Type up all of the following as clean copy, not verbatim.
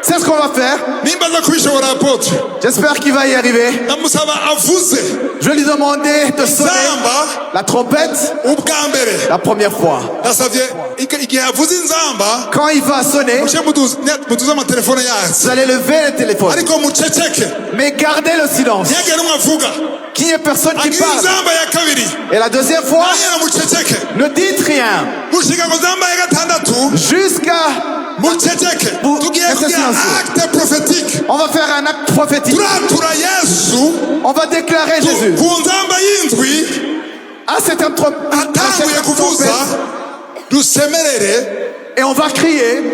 C'est ce qu'on va faire. J'espère qu'il va y arriver. Je vais lui demander de sonner la trompette la première fois. Quand il va sonner, vous allez lever le téléphone. Mais gardez le silence. Qu'il n'y ait personne qui parle. Et la deuxième fois, ne dites rien. Jusqu'à... On va faire un acte prophétique. On va déclarer Jésus. À cette trompette. Et on va crier.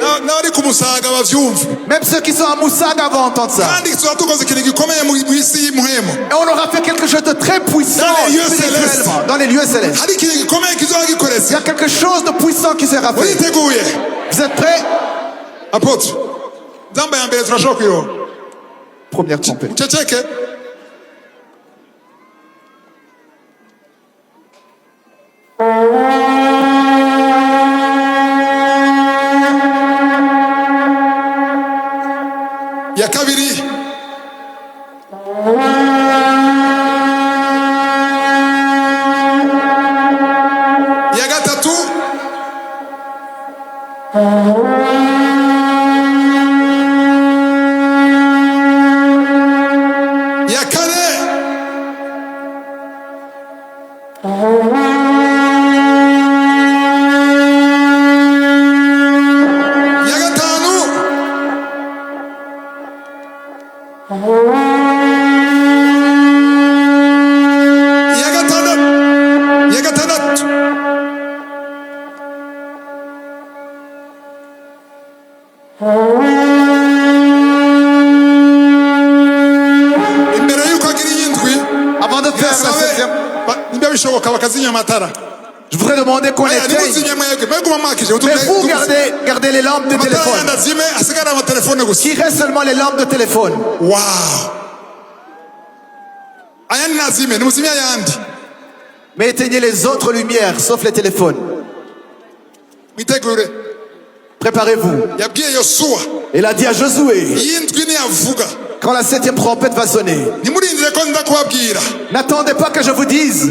Même ceux qui sont à Moussaga vont entendre ça. Et on aura fait quelque chose de très puissant dans les lieux célestes. Il y a quelque chose de puissant qui sera fait. Vous êtes prêts? Apôtre. Première trompette. Ya kabiri. Ya gatatu. Ya kane. Ya gatanu. Ya gatandatu. Imbere yuko agira iyindwi, Avant de faire la septième, nimba bishoboka bakazinya amatara. je voudrais demander qu'on éteigne. Mais vous gardez les lampes de téléphone. Qu'il reste seulement les lampes de téléphone. Wow. Ayandi nazime, nimuzime ayandi. Mais éteignez les autres lumières, sauf les téléphones. Mwitegure. Préparez-vous. Yabwiye Yosuwa. Il a dit à Josué, Iyindwi niyavuga. quand la septième trompette va sonner, Nimurindire ko nza kubabwira. n'attendez pas que je vous dise.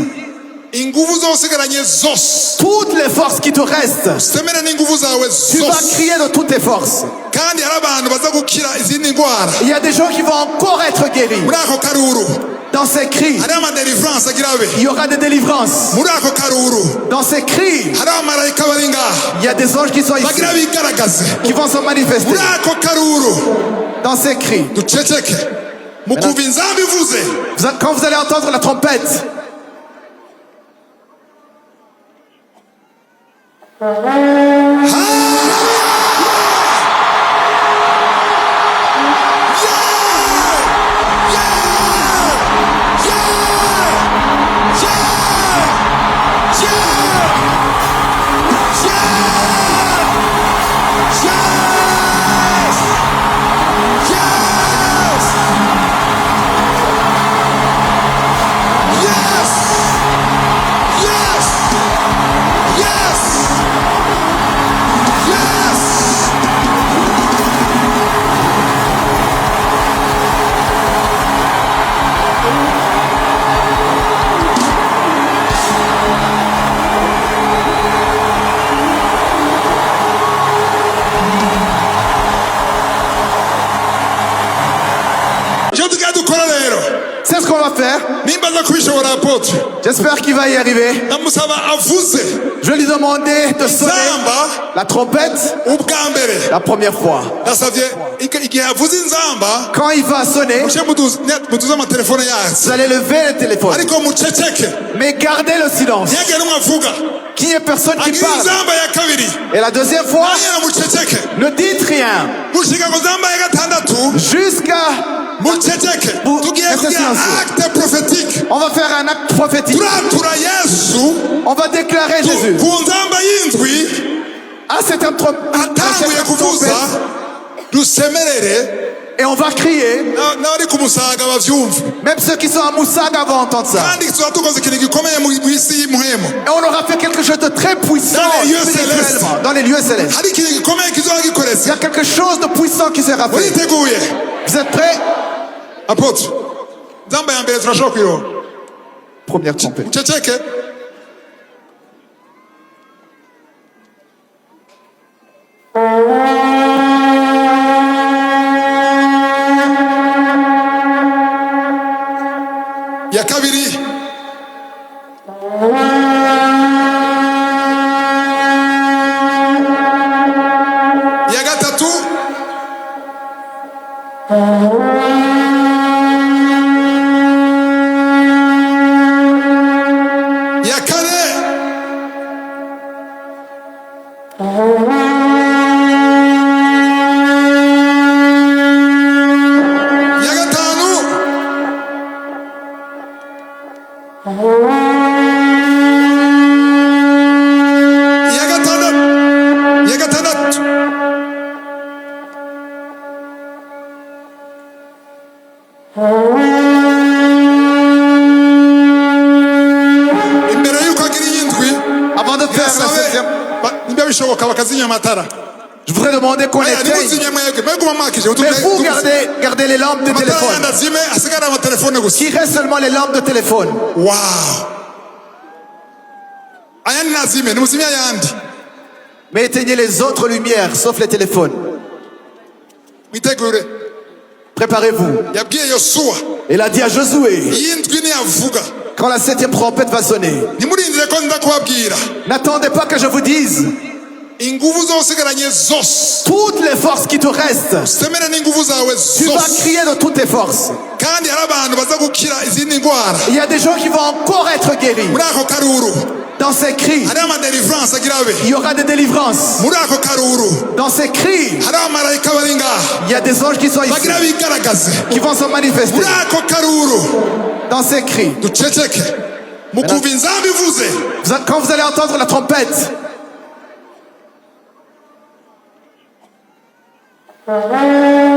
Inguvu zosigaranye zose. Toutes les forces qui te restent, Semera n'inguvu zawe tu vas zose. crier de toutes tes forces. Kandi hari abantu baza gukira izindi ndwara. Il y a des gens qui vont encore être guéris. Muri ako karuru. Dans ces cris, Hari amadeliverance agira abe. il y aura des délivrances. Muri ako karuru. Dans ces cris, Hari abamarayika bari ngaha. il y a des anges qui sont ici, Bagira bigaragaze. qui vont se manifester. Muri ako karuru. Dans ces cris, Duceceke. Mukumva inzambi ivuze. quand vous allez entendre la trompette, c'est ce qu'on va faire. J'espère qu'il va y arriver. Je vais lui demander de sonner la trompette la première fois. Quand il va sonner, vous allez lever le téléphone. Mais gardez le silence. Qu'il n'y ait personne qui parle. Et la deuxième fois, ne dites rien. Jusqu'à... Acte prophétique. On va faire un acte prophétique. On va déclarer Jésus. À cette et on va crier. Même ceux qui sont à Moussaga vont entendre ça. Et on aura fait quelque chose de très puissant dans les lieux célestes. Il y a quelque chose de puissant qui sera fait. Vous êtes prêts? Apôtre. Première trompette. Ya kabiri. Ya gatatu. Ya kane. Ya gatanu. Ya gatandatu. Imbere yuko agira iyindwi, Avant de faire la septième, nimba bishoboka bakazinya amatara. je voudrais demander qu'on éteigne. Mais vous gardez les lampes de téléphone. Qu'il reste seulement les lampes de téléphone. Wow. Ayandi nazime, nimuzime ayandi. Mais éteignez les autres lumières, sauf les téléphones. Mwitegure. Préparez-vous. Yabwiye Yosuwa. Il a dit à Josué, Iyindwi niyavuga. quand la septième trompette va sonner, Nimurindire ko nza kubabwira. n'attendez pas que je vous dise. Inguvu zosigaranye zose. Toutes les forces qui te restent, Semere n'inguvu zawe tu vas zose. crier de toutes tes forces. Kandi hari abantu baza gukira izindi ndwara. Il y a des gens qui vont encore être guéris. Muri ako karuru. Dans ces cris, Hari amadeliverance agira abe. il y aura des délivrances. Muri ako karuru. Dans ces cris, Hari abamarayika bari ngaha. il y a des anges qui sont ici, Bagira bigaragaze. qui vont se manifester. Muri ako karuru. Dans ces cris, Duceceke. Mukumva inzambi ivuze. quand vous allez entendre la trompette, Thank you.